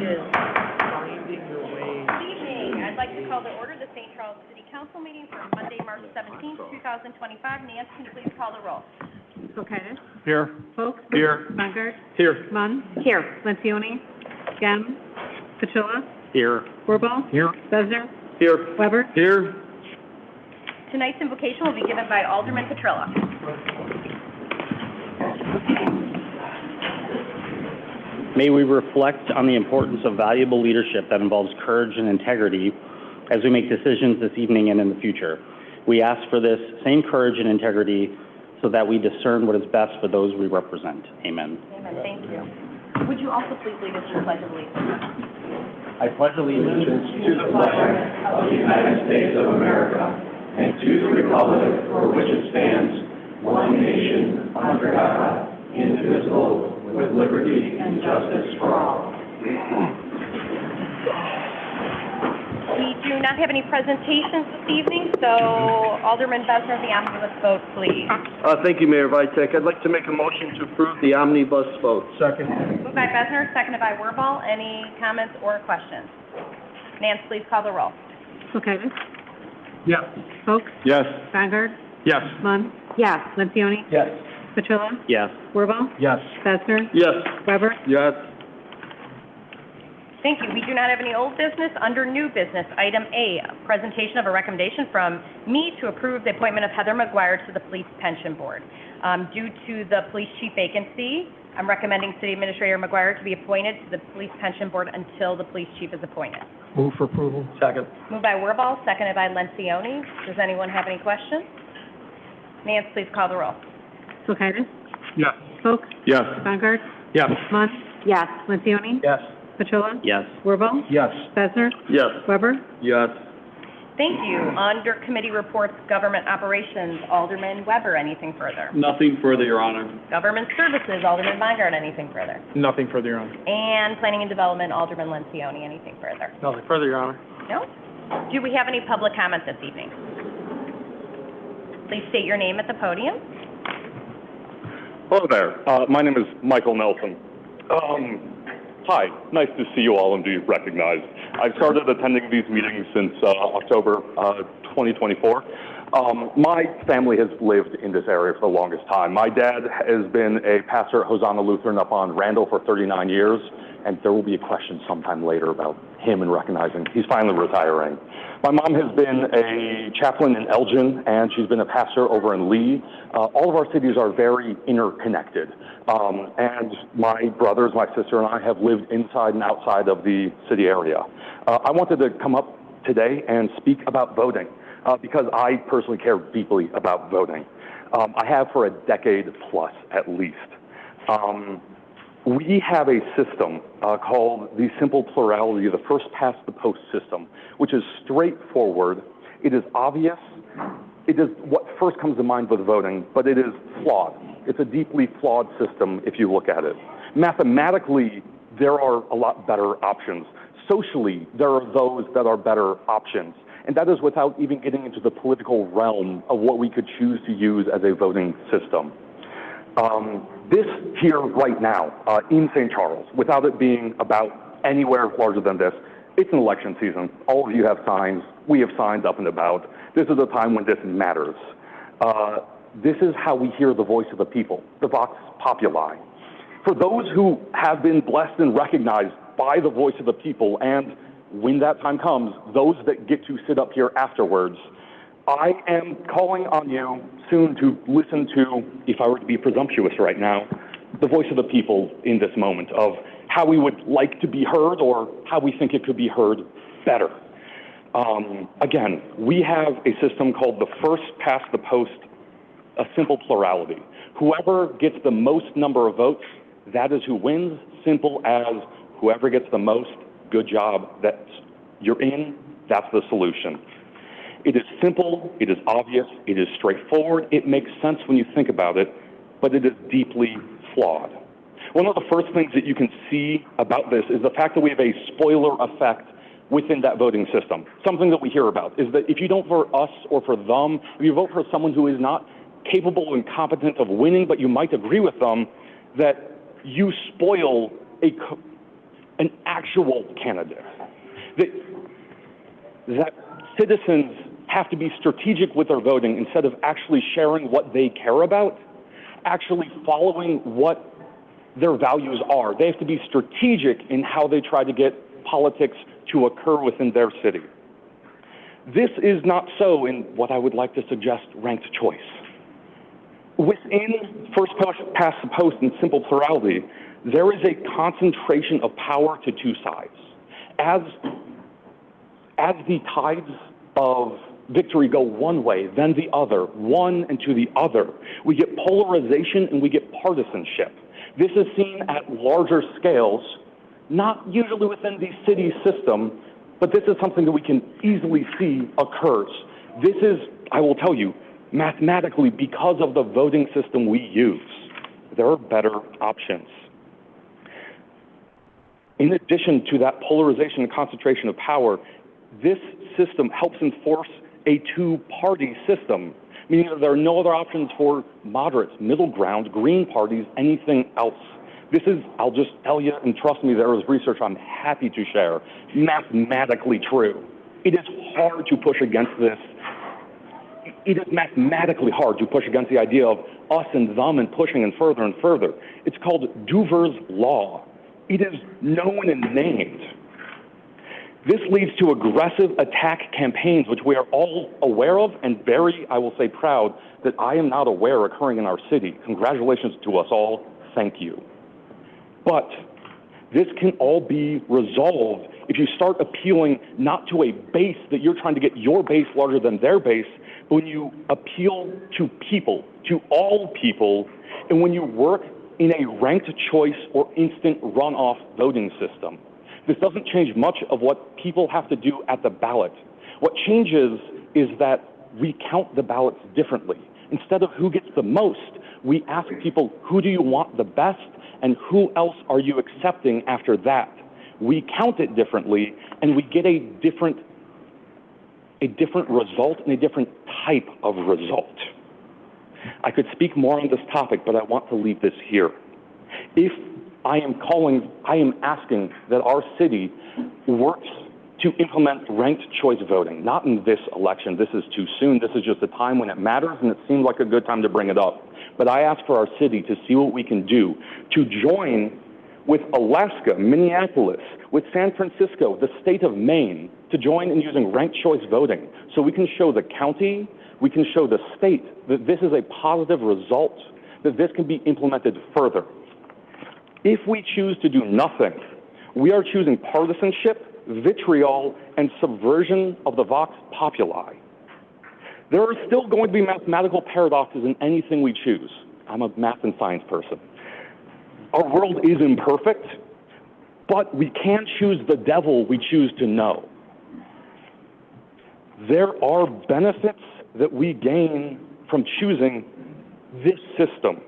is finding your way. Good evening. I'd like to call to order the St. Charles City Council meeting for Monday, March 17th, 2025. Nance, can you please call the roll? Okatis. Here. Folks. Here. Bungard. Here. Munn. Here. Lencioni. Gem. Petula. Here. Wirball. Here. Besner. Here. Weber. Here. Tonight's invocation will be given by Alderman Petrilla. May we reflect on the importance of valuable leadership that involves courage and integrity as we make decisions this evening and in the future. We ask for this same courage and integrity so that we discern what is best for those we represent. Amen. Amen. Thank you. Would you also please lead us in the Pledge of Allegiance? I pledge allegiance to the flag of the United States of America and to the republic for which it stands, one nation, under God, indivisible, with liberty and justice for all. We do not have any presentations this evening, so Alderman Besner, the omnibus vote, please. Thank you, Mayor Vitek. I'd like to make a motion to approve the omnibus vote. Second. Moved by Besner, seconded by Wirball. Any comments or questions? Nance, please call the roll. Okatis. Yes. Folks. Yes. Bungard. Yes. Munn. Yes. Lencioni. Yes. Petula. yes. Wirball. Yes. Besner. Yes. Weber. Yes. Thank you. We do not have any old business. Under new business, item A, presentation of a recommendation from me to approve the appointment of Heather McGuire to the Police Pension Board. Due to the police chief vacancy, I'm recommending City Administrator McGuire to be appointed to the Police Pension Board until the police chief is appointed. Move for approval. Second. Moved by Wirball, seconded by Lencioni. Does anyone have any questions? Nance, please call the roll. Okatis. Yes. Folks. Yes. Bungard. Yes. Munn. Yes. Lencioni. Yes. Petula. Yes. Wirball. Yes. Besner. Yes. Weber. Yes. Thank you. Under committee reports, government operations, Alderman Weber, anything further? Nothing further, Your Honor. Government services, Alderman Bongard, anything further? Nothing further, Your Honor. And planning and development, Alderman Lencioni, anything further? Nothing further, Your Honor. No? Do we have any public comment this evening? Please state your name at the podium. Hello there. My name is Michael Nelson. Hi. Nice to see you all and be recognized. I've started attending these meetings since October 2024. My family has lived in this area for the longest time. My dad has been a pastor at Hosanna Lutheran up on Randall for 39 years, and there will be a question sometime later about him and recognizing he's finally retiring. My mom has been a chaplain in Elgin, and she's been a pastor over in Lee. All of our cities are very interconnected. And my brothers, my sister, and I have lived inside and outside of the city area. I wanted to come up today and speak about voting because I personally care deeply about voting. I have for a decade plus at least. We have a system called the simple plurality, the first past the post system, which is straightforward. It is obvious. It is what first comes to mind with voting, but it is flawed. It's a deeply flawed system if you look at it. Mathematically, there are a lot better options. Socially, there are those that are better options. And that is without even getting into the political realm of what we could choose to use as a voting system. This here right now in St. Charles, without it being about anywhere larger than this, it's an election season. All of you have signs. We have signs up and about. This is a time when this matters. This is how we hear the voice of the people, the vox populi. For those who have been blessed and recognized by the voice of the people, and when that time comes, those that get to sit up here afterwards, I am calling on you soon to listen to, if I were to be presumptuous right now, the voice of the people in this moment of how we would like to be heard or how we think it could be heard better. Again, we have a system called the first past the post, a simple plurality. Whoever gets the most number of votes, that is who wins. Simple as whoever gets the most, good job, you're in, that's the solution. It is simple, it is obvious, it is straightforward, it makes sense when you think about it, but it is deeply flawed. One of the first things that you can see about this is the fact that we have a spoiler effect within that voting system. Something that we hear about is that if you don't vote for us or for them, if you vote for someone who is not capable and competent of winning, but you might agree with them, that you spoil an actual candidate. That citizens have to be strategic with their voting instead of actually sharing what they care about, actually following what their values are. They have to be strategic in how they try to get politics to occur within their city. This is not so in what I would like to suggest ranked choice. Within first past the post and simple plurality, there is a concentration of power to two sides. As the tides of victory go one way, then the other, one and to the other, we get polarization and we get partisanship. This is seen at larger scales, not usually within the city system, but this is something that we can easily see occurs. This is, I will tell you, mathematically because of the voting system we use. There are better options. In addition to that polarization and concentration of power, this system helps enforce a two-party system, meaning that there are no other options for moderates, middle ground, green parties, anything else. This is, I'll just tell you, and trust me, there is research I'm happy to share, mathematically true. It is hard to push against this. It is mathematically hard to push against the idea of us and them and pushing and further and further. It's called Duver's Law. It is known and named. This leads to aggressive attack campaigns, which we are all aware of and very, I will say, proud that I am not aware occurring in our city. Congratulations to us all. Thank you. But this can all be resolved if you start appealing not to a base that you're trying to get your base larger than their base, but when you appeal to people, to all people, and when you work in a ranked choice or instant runoff voting system. This doesn't change much of what people have to do at the ballot. What changes is that we count the ballots differently. Instead of who gets the most, we ask people, who do you want the best, and who else are you accepting after that? We count it differently, and we get a different result and a different type of result. I could speak more on this topic, but I want to leave this here. If I am asking that our city works to implement ranked choice voting, not in this election. This is too soon. This is just a time when it matters, and it seemed like a good time to bring it up. But I ask for our city to see what we can do to join with Alaska, Minneapolis, with San Francisco, the state of Maine, to join in using ranked choice voting so we can show the county, we can show the state that this is a positive result, that this can be implemented further. If we choose to do nothing, we are choosing partisanship, vitriol, and subversion of the vox populi. There are still going to be mathematical paradoxes in anything we choose. I'm a math and science person. Our world is imperfect, but we can choose the devil we choose to know. There are benefits that we gain from choosing this system.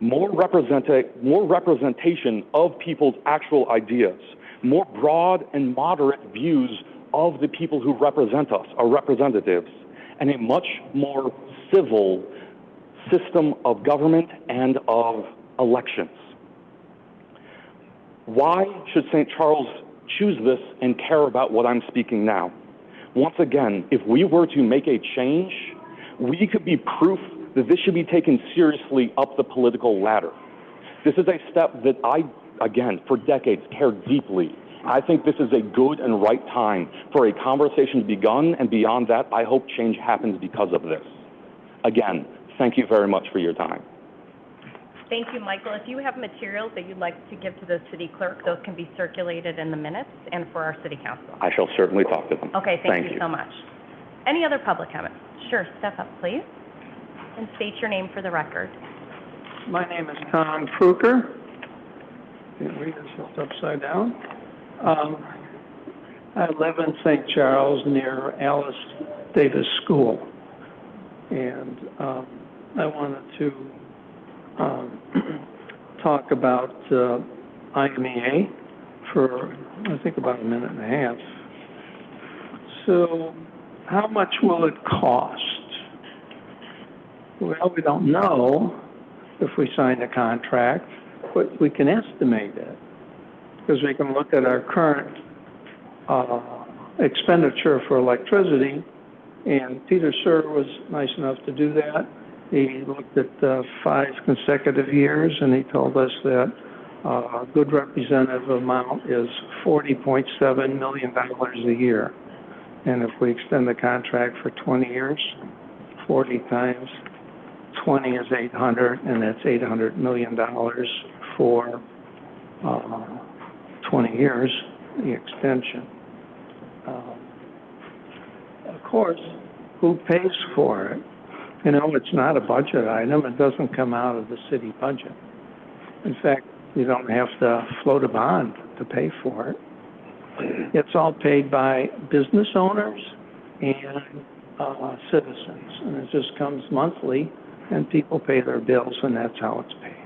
More representation of people's actual ideas, more broad and moderate views of the people who represent us, our representatives, and a much more civil system of government and of elections. Why should St. Charles choose this and care about what I'm speaking now? Once again, if we were to make a change, we could be proof that this should be taken seriously up the political ladder. This is a step that I, again, for decades, cared deeply. I think this is a good and right time for a conversation to be begun, and beyond that, I hope change happens because of this. Again, thank you very much for your time. Thank you, Michael. If you have materials that you'd like to give to the city clerk, those can be circulated in the minutes and for our city council. I shall certainly talk to them. Okay, thank you so much. Any other public comment? Sure, step up, please, and state your name for the record. My name is Tom Kruger. Can't read this, it's upside down. I live in St. Charles near Alice Davis School. And I wanted to talk about IMEA for, I think, about a minute and a half. So how much will it cost? Well, we don't know if we sign a contract, but we can estimate it. because we can look at our current expenditure for electricity, and Peter Sir was nice enough to do that. He looked at 5 consecutive years, and he told us that a good representative amount is $40.7 million a year. And if we extend the contract for 20 years, 40 times 20 is 800, and that's $800 million for 20 years, the extension. Of course, who pays for it? You know, it's not a budget item. It doesn't come out of the city budget. In fact, you don't have to float a bond to pay for it. It's all paid by business owners and citizens, and it just comes monthly, and people pay their bills, and that's how it's paid.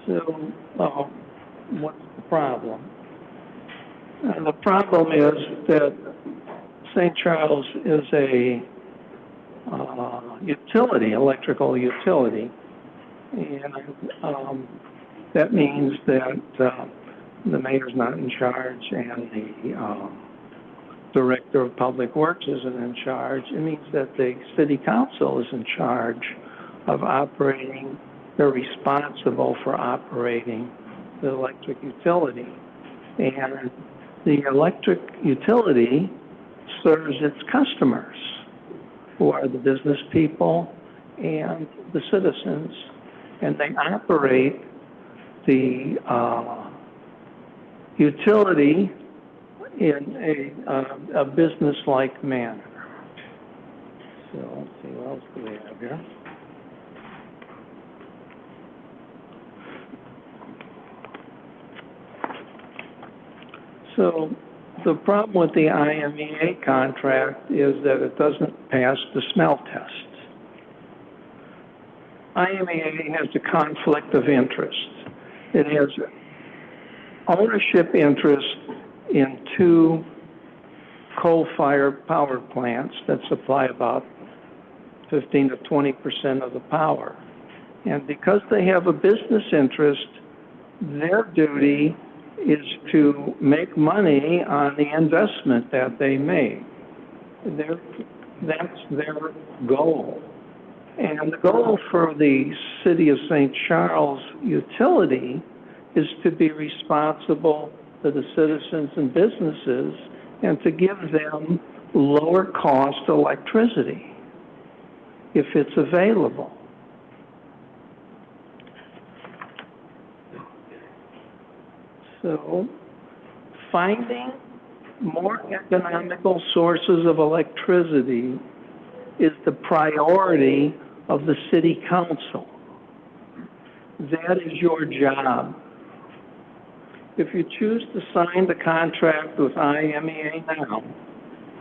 So, what's the problem? And the problem is that St. Charles is a utility, electrical utility, and that means that the mayor's not in charge and the director of public works isn't in charge. It means that the city council is in charge of operating. They're responsible for operating the electric utility, and the electric utility serves its customers, who are the business people and the citizens, and they operate the utility in a business-like manner. So let's see, what else do we have here? So the problem with the IMEA contract is that it doesn't pass the smell test. IMEA has a conflict of interest. It has ownership interest in 2 coal-fired power plants that supply about 15 to 20% of the power. And because they have a business interest, their duty is to make money on the investment that they made. That's their goal. And the goal for the City of St. Charles utility is to be responsible to the citizens and businesses and to give them lower cost electricity if it's available. So, finding more economical sources of electricity is the priority of the City Council. That is your job. If you choose to sign the contract with IMEA now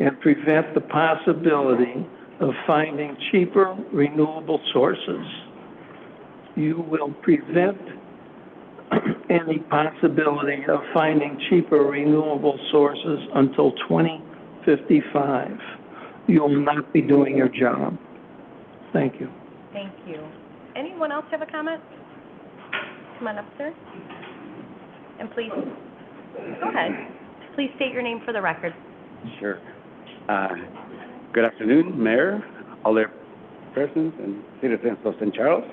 and prevent the possibility of finding cheaper renewable sources, you will prevent any possibility of finding cheaper renewable sources until 2055. You will not be doing your job. Thank you. Thank you. Anyone else have a comment? Come on up, sir. And please, go ahead. Please state your name for the record. Sure. Good afternoon, Mayor, other persons, and citizens of St. Charles.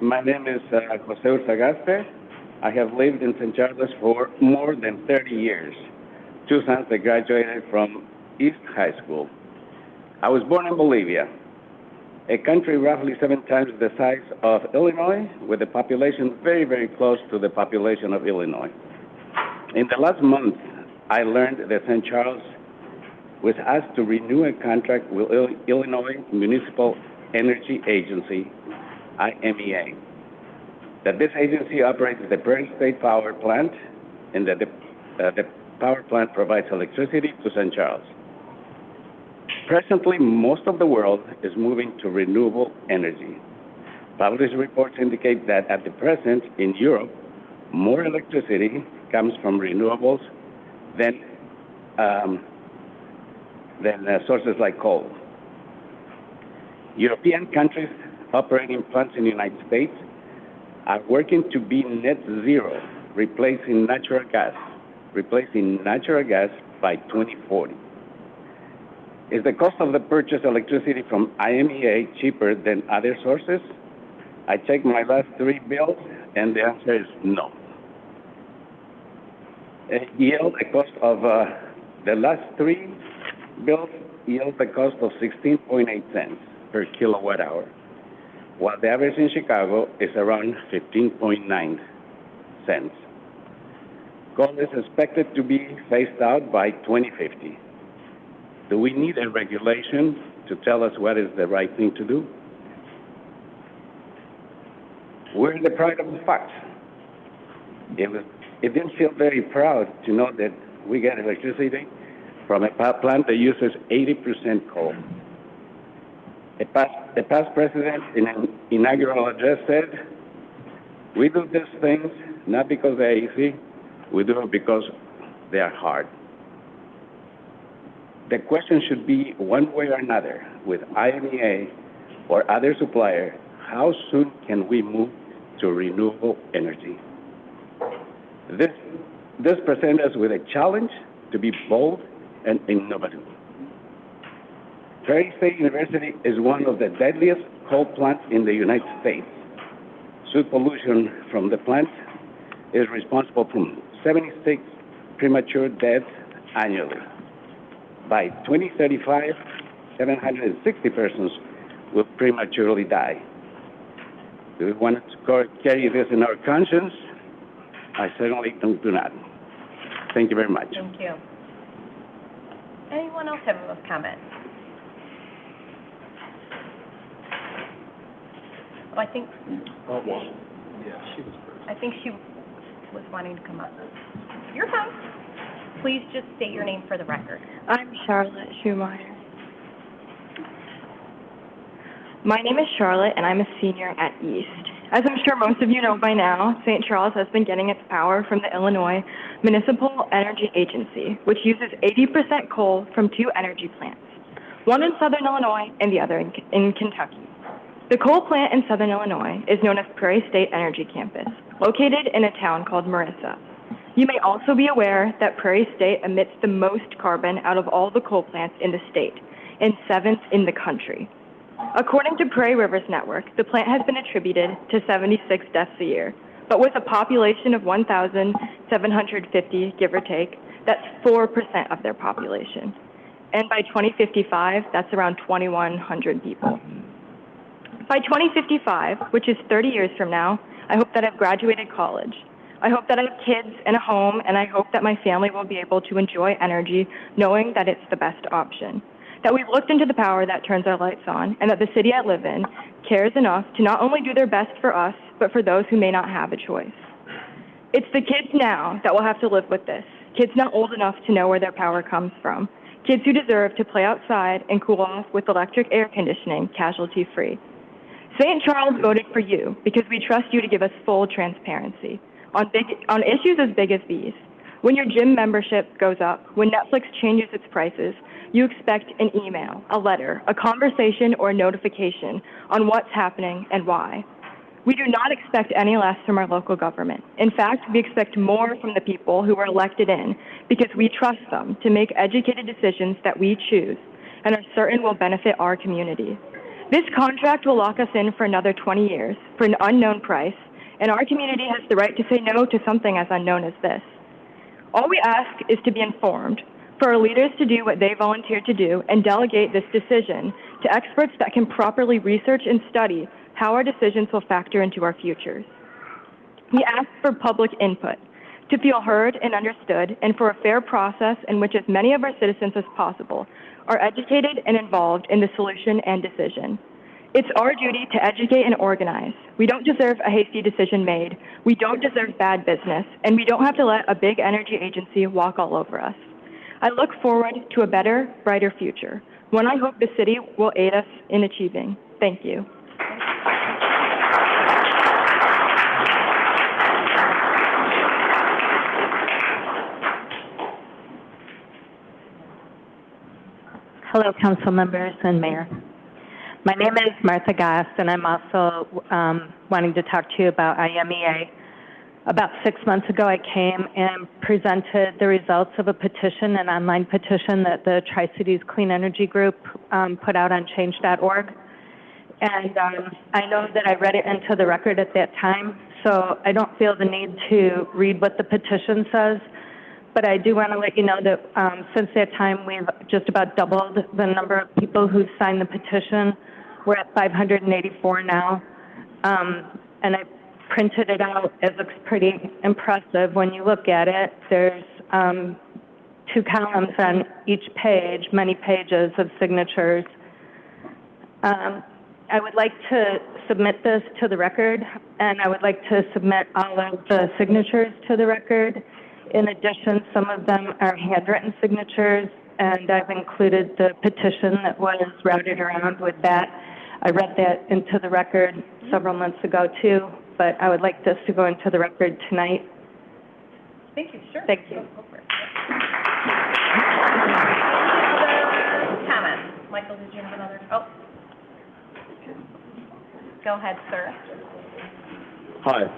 My name is Jose Urzagaste. I have lived in St. Charles for more than 30 years. 2 sons that graduated from East High School. I was born in Bolivia, a country roughly 7 times the size of Illinois, with a population very, very close to the population of Illinois. In the last month, I learned that St. Charles was asked to renew a contract with Illinois Municipal Energy Agency, IMEA. That this agency operates the Prairie State Power Plant, and that the power plant provides electricity to St. Charles. Presently, most of the world is moving to renewable energy. Published reports indicate that at the present, in Europe, more electricity comes from renewables than sources like coal. European countries operating plants in the United States are working to be net zero, replacing natural gas by 2040. Is the cost of the purchased electricity from IMEA cheaper than other sources? I checked my last 3 bills, and the answer is no. The cost of the last 3 bills yield the cost of 16.8 cents per kilowatt hour, while the average in Chicago is around 15.9 cents. Coal is expected to be phased out by 2050. Do we need a regulation to tell us what is the right thing to do? We're the pride of the fox. It didn't feel very proud to know that we get electricity from a power plant that uses 80% coal. A past president in an inaugural address said, "We do these things not because they're easy, we do it because they are hard." The question should be, one way or another, with IMEA or other supplier, how soon can we move to renewable energy? This presents us with a challenge to be bold and innovative. Prairie State University is one of the deadliest coal plants in the United States. Soot pollution from the plant is responsible for 76 premature deaths annually. By 2035, 760 persons will prematurely die. Do we want to carry this in our conscience? I certainly do not. Thank you very much. Thank you. Anyone else have a comment? Oh, I think she was wanting to come up. You're fine. Please just state your name for the record. I'm Charlotte Schumacher. My name is Charlotte, and I'm a senior at East. As I'm sure most of you know by now, St. Charles has been getting its power from the Illinois Municipal Energy Agency, which uses 80% coal from 2 energy plants, one in southern Illinois and the other in Kentucky. The coal plant in southern Illinois is known as Prairie State Energy Campus, located in a town called Marissa. You may also be aware that Prairie State emits the most carbon out of all the coal plants in the state, and 7th in the country. According to Prairie Rivers Network, the plant has been attributed to 76 deaths a year, but with a population of 1,750, give or take, that's 4% of their population. And by 2055, that's around 2,100 people. By 2055, which is 30 years from now, I hope that I've graduated college. I hope that I have kids and a home, and I hope that my family will be able to enjoy energy knowing that it's the best option. That we've looked into the power that turns our lights on, and that the city I live in cares enough to not only do their best for us, but for those who may not have a choice. It's the kids now that will have to live with this. Kids not old enough to know where their power comes from. Kids who deserve to play outside and cool off with electric air conditioning, casualty-free. St. Charles voted for you because we trust you to give us full transparency on issues as big as these. When your gym membership goes up, when Netflix changes its prices, you expect an email, a letter, a conversation, or a notification on what's happening and why. We do not expect any less from our local government. In fact, we expect more from the people who are elected in because we trust them to make educated decisions that we choose and are certain will benefit our community. This contract will lock us in for another 20 years for an unknown price, and our community has the right to say no to something as unknown as this. All we ask is to be informed, for our leaders to do what they volunteered to do and delegate this decision to experts that can properly research and study how our decisions will factor into our futures. We ask for public input, to feel heard and understood, and for a fair process in which as many of our citizens as possible are educated and involved in the solution and decision. It's our duty to educate and organize. We don't deserve a hasty decision made. We don't deserve bad business, and we don't have to let a big energy agency walk all over us. I look forward to a better, brighter future, one I hope the city will aid us in achieving. Thank you. Hello, council members and mayor. My name is Martha Gass, and I'm also wanting to talk to you about IMEA. About 6 months ago, I came and presented the results of a petition, an online petition that the Tri-Cities Clean Energy Group put out on change.org. And I know that I read it into the record at that time, so I don't feel the need to read what the petition says. But I do want to let you know that since that time, we've just about doubled the number of people who signed the petition. We're at 584 now. And I printed it out. It looks pretty impressive when you look at it. There's 2 columns on each page, many pages of signatures. I would like to submit this to the record, and I would like to submit all of the signatures to the record. In addition, some of them are handwritten signatures, and I've included the petition that was routed around with that. I read that into the record several months ago, too, but I would like this to go into the record tonight. Thank you, sure. Thank you. Go for it. Any other comments? Michael, did you have another? Oh. Go ahead, sir. Hi,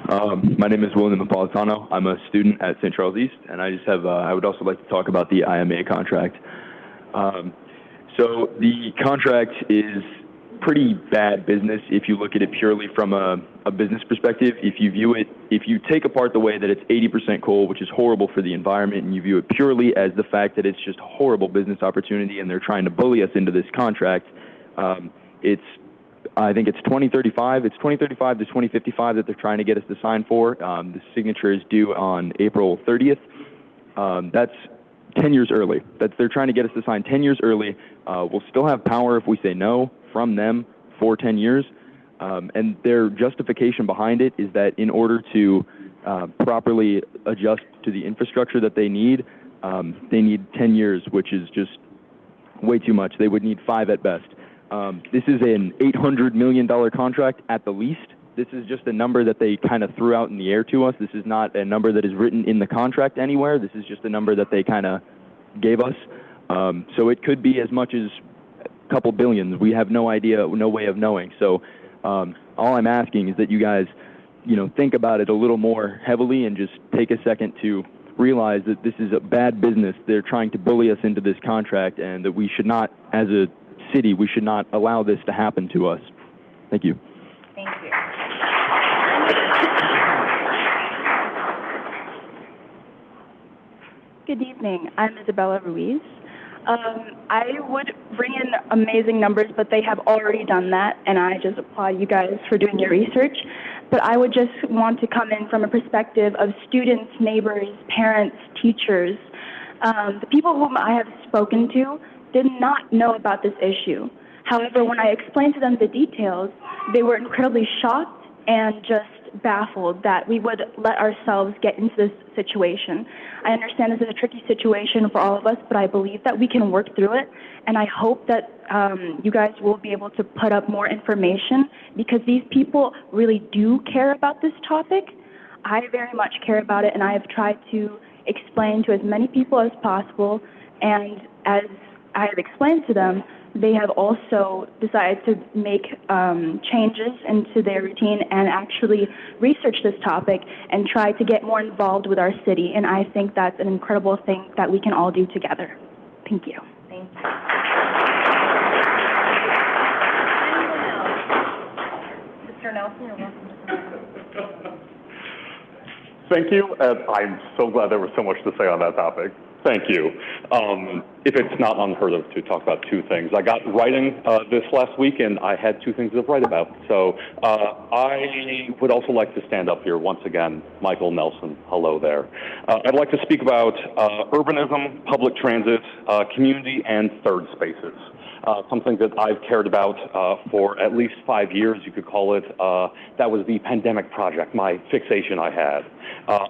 my name is William Napolitano. I'm a student at St.Charles East, and I just have, I would also like to talk about the IMA contract. So the contract is pretty bad business if you look at it purely from a business perspective. If you view it, if you take apart the way that it's 80% coal, which is horrible for the environment, and you view it purely as the fact that it's just a horrible business opportunity and they're trying to bully us into this contract, I think it's 2035. It's 2035 to 2055 that they're trying to get us to sign for. The signature is due on April 30th. That's 10 years early. They're trying to get us to sign 10 years early. We'll still have power if we say no from them for 10 years. And their justification behind it is that in order to properly adjust to the infrastructure that they need 10 years, which is just way too much. They would need 5 at best. This is an $800 million contract at the least. This is just a number that they kind of threw out in the air to us. This is not a number that is written in the contract anywhere. This is just a number that they kind of gave us. So it could be as much as a couple billions. We have no idea, no way of knowing. So all I'm asking is that you guys, think about it a little more heavily and just take a second to realize that this is a bad business. They're trying to bully us into this contract, and that we should not, as a city, we should not allow this to happen to us. Thank you. Thank you. Good evening. I'm Isabella Ruiz. I would bring in amazing numbers, but they have already done that, and I just applaud you guys for doing your research. But I would just want to come in from a perspective of students, neighbors, parents, teachers. The people whom I have spoken to did not know about this issue. However, when I explained to them the details, they were incredibly shocked and just baffled that we would let ourselves get into this situation. I understand this is a tricky situation for all of us, but I believe that we can work through it, and I hope that you guys will be able to put up more information, because these people really do care about this topic. I very much care about it, and I have tried to explain to as many people as possible, and as I have explained to them, they have also decided to make changes into their routine and actually research this topic and try to get more involved with our city. And I think that's an incredible thing that we can all do together. Thank you. Thank you. Anyone else? Mr. Nelson, you're welcome. Thank you. I'm so glad there was so much to say on that topic. Thank you. If it's not unheard of to talk about 2 things. I got writing this last week, and I had 2 things to write about. So I would also like to stand up here once again. Michael Nelson, hello there. I'd like to speak about urbanism, public transit, community, and third spaces. Something that I've cared about for at least 5 years, you could call it. That was the pandemic project, my fixation I had.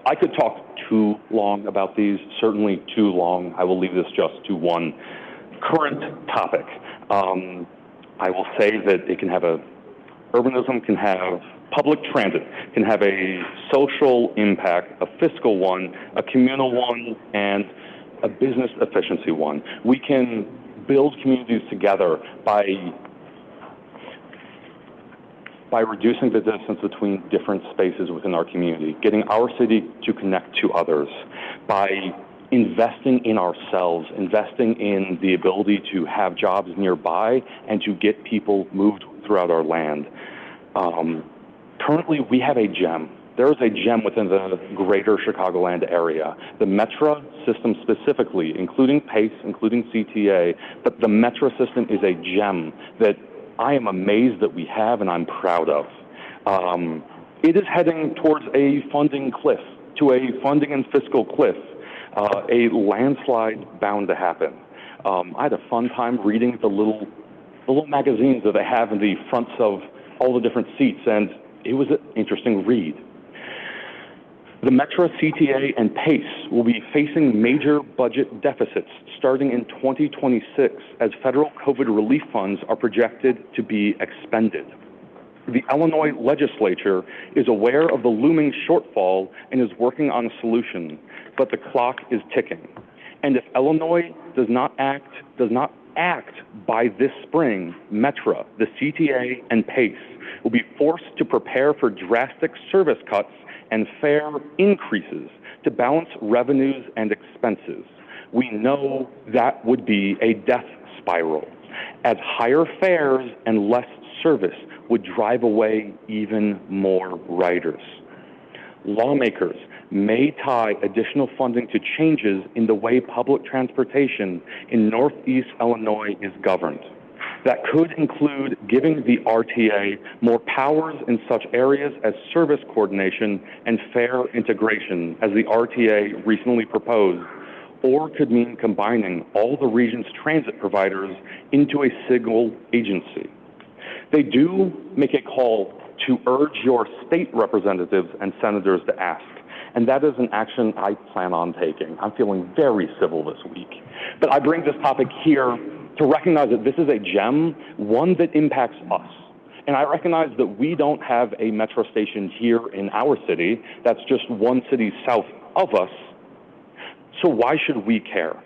I could talk too long about these, certainly too long. I will leave this just to one current topic. I will say that it can have urbanism can have public transit, can have a social impact, a fiscal one, a communal one, and a business efficiency one. We can build communities together by by reducing the distance between different spaces within our community, getting our city to connect to others, by investing in ourselves, investing in the ability to have jobs nearby and to get people moved throughout our land. Currently, we have a gem. There is a gem within the greater Chicagoland area. The Metra system specifically, including PACE, including CTA, but the Metra system is a gem that I am amazed that we have and I'm proud of. It is heading towards a funding cliff, to a funding and fiscal cliff, a landslide bound to happen. I had a fun time reading the little magazines that they have in the fronts of all the different seats, and it was an interesting read. The Metra, CTA, and PACE will be facing major budget deficits starting in 2026 as federal COVID relief funds are projected to be expended. The Illinois legislature is aware of the looming shortfall and is working on a solution, but the clock is ticking. And if Illinois does not act by this spring, Metra, the CTA, and PACE will be forced to prepare for drastic service cuts and fare increases to balance revenues and expenses. We know that would be a death spiral, as higher fares and less service would drive away even more riders. Lawmakers may tie additional funding to changes in the way public transportation in Northeast Illinois is governed. That could include giving the RTA more powers in such areas as service coordination and fare integration, as the RTA recently proposed, or could mean combining all the region's transit providers into a single agency. They do make a call to urge your state representatives and senators to ask, and that is an action I plan on taking. I'm feeling very civil this week. But I bring this topic here to recognize that this is a gem, one that impacts us. And I recognize that we don't have a metro station here in our city. That's just one city south of us. So why should we care?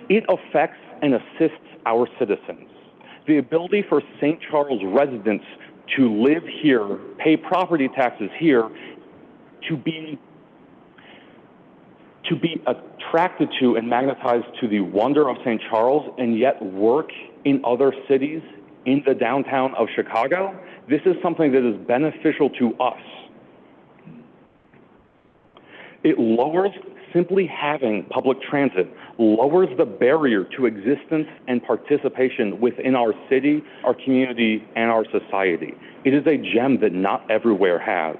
It affects and assists our citizens. The ability for St. Charles residents to live here, pay property taxes here, to be attracted to and magnetized to the wonder of St. Charles and yet work in other cities in the downtown of Chicago, this is something that is beneficial to us. It lowers, simply having public transit lowers the barrier to existence and participation within our city, our community, and our society. It is a gem that not everywhere has.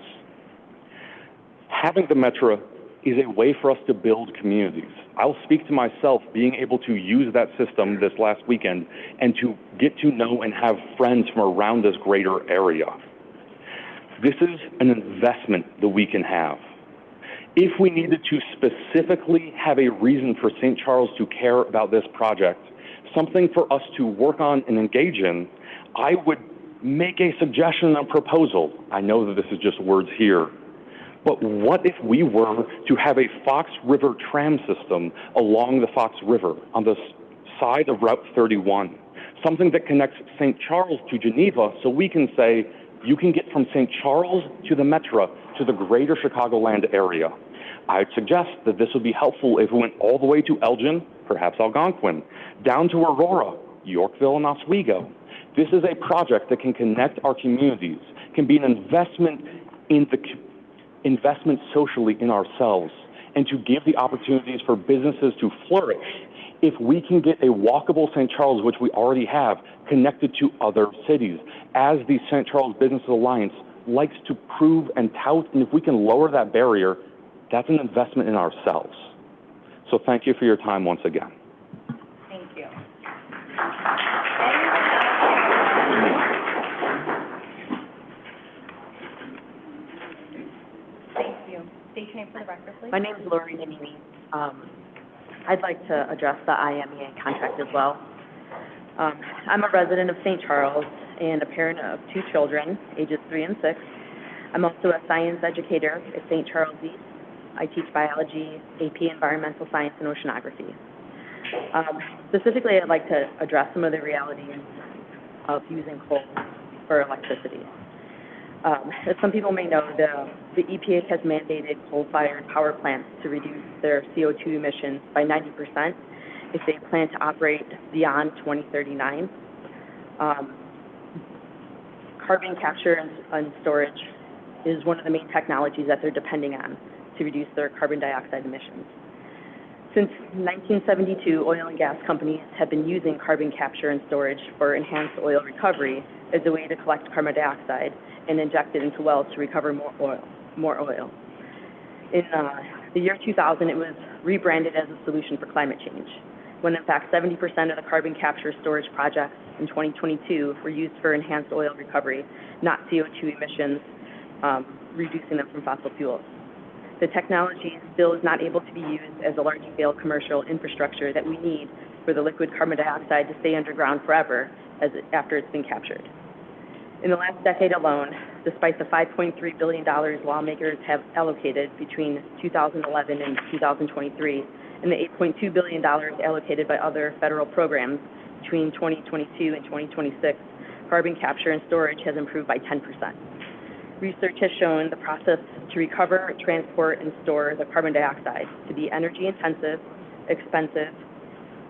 Having the Metro is a way for us to build communities. I'll speak to myself being able to use that system this last weekend and to get to know and have friends from around this greater area. This is an investment that we can have. If we needed to specifically have a reason for St. Charles to care about this project, something for us to work on and engage in, I would make a suggestion and a proposal. I know that this is just words here. But what if we were to have a Fox River tram system along the Fox River on the side of Route 31, something that connects St. Charles to Geneva, so we can say, you can get from St. Charles to the Metro to the greater Chicagoland area. I'd suggest that this would be helpful if we went all the way to Elgin, perhaps Algonquin, down to Aurora, Yorkville, and Oswego. This is a project that can connect our communities, can be an investment in the investment socially in ourselves, and to give the opportunities for businesses to flourish. If we can get a walkable St. Charles, which we already have, connected to other cities, as the St. Charles Business Alliance likes to prove and tout, and if we can lower that barrier, that's an investment in ourselves. So thank you for your time once again. Thank you. Thank you. State your name for the record, please. My name is Lori Nanini. I'd like to address the IMEA contract as well. I'm a resident of St. Charles and a parent of 2 children, ages 3 and 6. I'm also a science educator at St. Charles East. I teach biology, AP Environmental Science, and Oceanography. Specifically, I'd like to address some of the realities of using coal for electricity. As some people may know, the EPA has mandated coal-fired power plants to reduce their CO2 emissions by 90% if they plan to operate beyond 2039. Carbon capture and storage is one of the main technologies that they're depending on to reduce their carbon dioxide emissions. Since 1972, oil and gas companies have been using carbon capture and storage for enhanced oil recovery as a way to collect carbon dioxide and inject it into wells to recover more oil. In the year 2000, it was rebranded as a solution for climate change, when in fact 70% of the carbon capture storage projects in 2022 were used for enhanced oil recovery, not CO2 emissions, reducing them from fossil fuels. The technology still is not able to be used as a large-scale commercial infrastructure that we need for the liquid carbon dioxide to stay underground forever after it's been captured. In the last decade alone, despite the $5.3 billion lawmakers have allocated between 2011 and 2023, and the $8.2 billion allocated by other federal programs between 2022 and 2026, carbon capture and storage has improved by 10%. Research has shown the process to recover, transport, and store the carbon dioxide to be energy-intensive, expensive,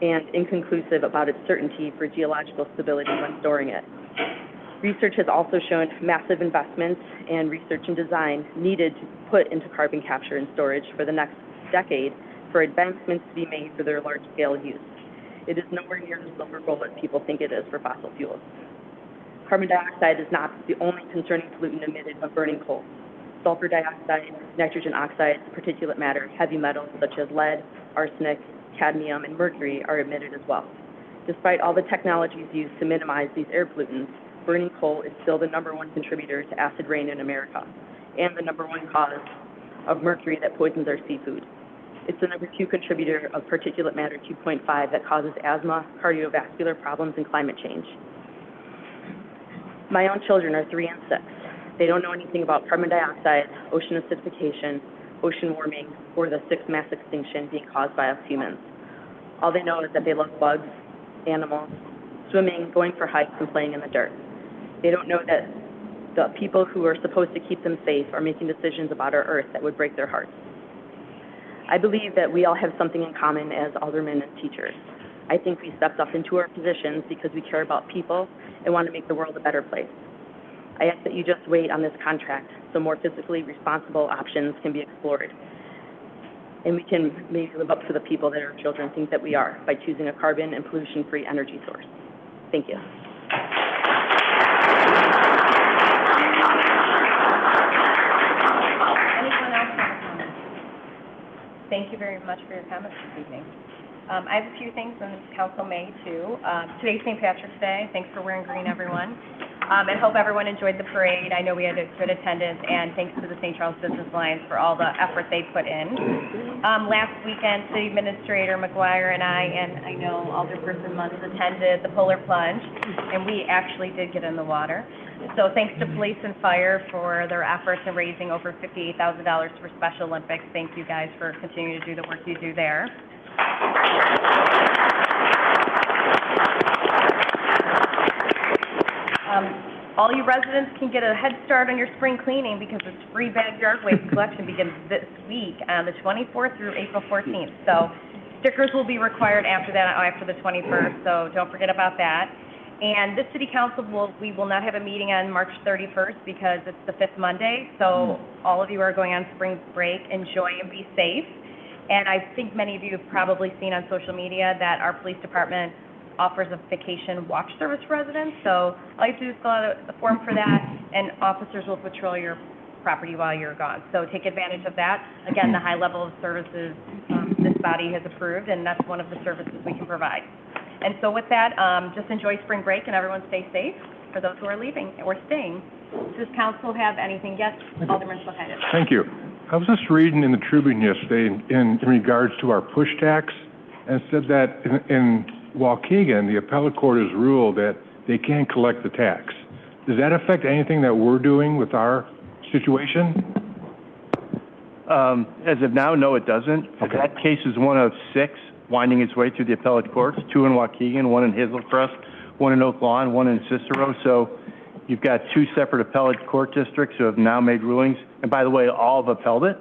and inconclusive about its certainty for geological stability when storing it. Research has also shown massive investments and research and design needed to put into carbon capture and storage for the next decade for advancements to be made for their large-scale use. It is nowhere near the silver bullet people think it is for fossil fuels. Carbon dioxide is not the only concerning pollutant emitted by burning coal. Sulfur dioxide, nitrogen oxides, particulate matter, heavy metals such as lead, arsenic, cadmium, and mercury are emitted as well. Despite all the technologies used to minimize these air pollutants, burning coal is still the #1 contributor to acid rain in America and the #1 cause of mercury that poisons our seafood. It's the #2 contributor of particulate matter 2.5 that causes asthma, cardiovascular problems, and climate change. My own children are 3 and 6. They don't know anything about carbon dioxide, ocean acidification, ocean warming, or the 6th mass extinction being caused by us humans. All they know is that they love bugs, animals, swimming, going for hikes, and playing in the dirt. They don't know that the people who are supposed to keep them safe are making decisions about our Earth that would break their hearts. I believe that we all have something in common as aldermen and teachers. I think we stepped up into our positions because we care about people and want to make the world a better place. I ask that you just wait on this contract so more physically responsible options can be explored. And we can maybe live up to the people that our children think that we are by choosing a carbon and pollution-free energy source. Thank you. Anyone else have a comment? Thank you very much for your comments this evening. I have a few things, and council may too. Today's St. Patrick's Day. Thanks for wearing green, everyone. And hope everyone enjoyed the parade. I know we had a good attendance, and thanks to the St. Charles Business Alliance for all the effort they put in. Last weekend, City Administrator McGuire and I know Alderperson Munz attended the Polar Plunge, and we actually did get in the water. So thanks to police and fire for their efforts in raising over $58,000 for Special Olympics. Thank you guys for continuing to do the work you do there. All you residents can get a head start on your spring cleaning because this free backyard waste collection begins this week on the 24th through April 14th. So stickers will be required after that, after the 21st, so don't forget about that. And this city council we will not have a meeting on March 31st because it's the 5th Monday, so all of you are going on spring break. Enjoy and be safe. And I think many of you have probably seen on social media that our police department offers a vacation watch service for residents. So all you have to do is fill out a form for that, and officers will patrol your property while you're gone. So take advantage of that. Again, the high level of services this body has approved, and that's one of the services we can provide. And so with that, just enjoy spring break, and everyone stay safe for those who are leaving or staying. Does council have anything? Yes, Alderman Slakaitis. Thank you. I was just reading in the Tribune yesterday in regards to our push tax, and it said that in Waukegan, the appellate court has ruled that they can't collect the tax. Does that affect anything that we're doing with our situation? As of now, no, it doesn't. Okay. That case is one of 6 winding its way through the appellate courts, 2 in Waukegan, 1 in Hazelcrest, 1 in Oak Lawn, 1 in Cicero. So You've got two separate appellate court districts who have now made rulings, and by the way, all have upheld it.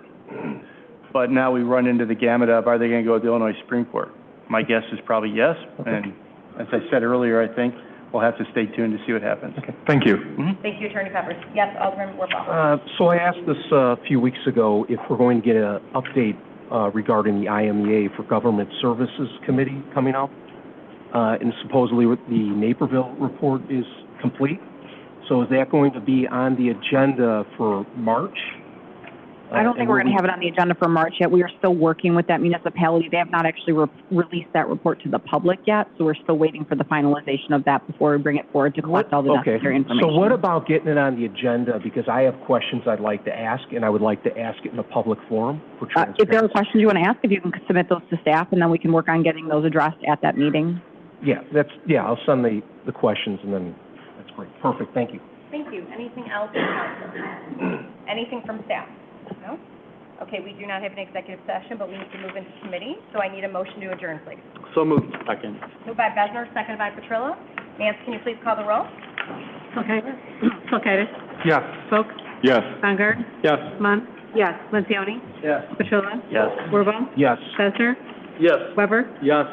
But now we run into the gamut of, are they going to go to the Illinois Supreme Court? My guess is probably yes, and as I said earlier, I think we'll have to stay tuned to see what happens. Okay, thank you. Thank you, Attorney Peppers. Yes, Alderman Warfel. So I asked this a few weeks ago if we're going to get an update regarding the IMEA for Government Services Committee coming up. And supposedly the Naperville report is complete. So is that going to be on the agenda for March? I don't think we're going to have it on the agenda for March yet. We are still working with that municipality. They have not actually released that report to the public yet, so we're still waiting for the finalization of that before we bring it forward to collect all the necessary information. So what about getting it on the agenda? Because I have questions I'd like to ask, and I would like to ask it in a public forum for transparency. If there are questions you want to ask, if you can submit those to staff, and then we can work on getting those addressed at that meeting. Yeah, I'll send the questions, and then that's great. Perfect, thank you. Thank you. Anything else from council? Anything from staff? No? Okay, we do not have an executive session, but we need to move into committee, so I need a motion to adjourn, please. So moved. Second. Moved by Besner, seconded by Petrillo. Nance, can you please call the roll? Kulkaitis. Yes. Folk. Yes. Bungard. Yes. Munn. Yes. Lencioni. Yes. Petrillo. Yes. Wirball. Yes. Besner. Yes. Weber. Yes.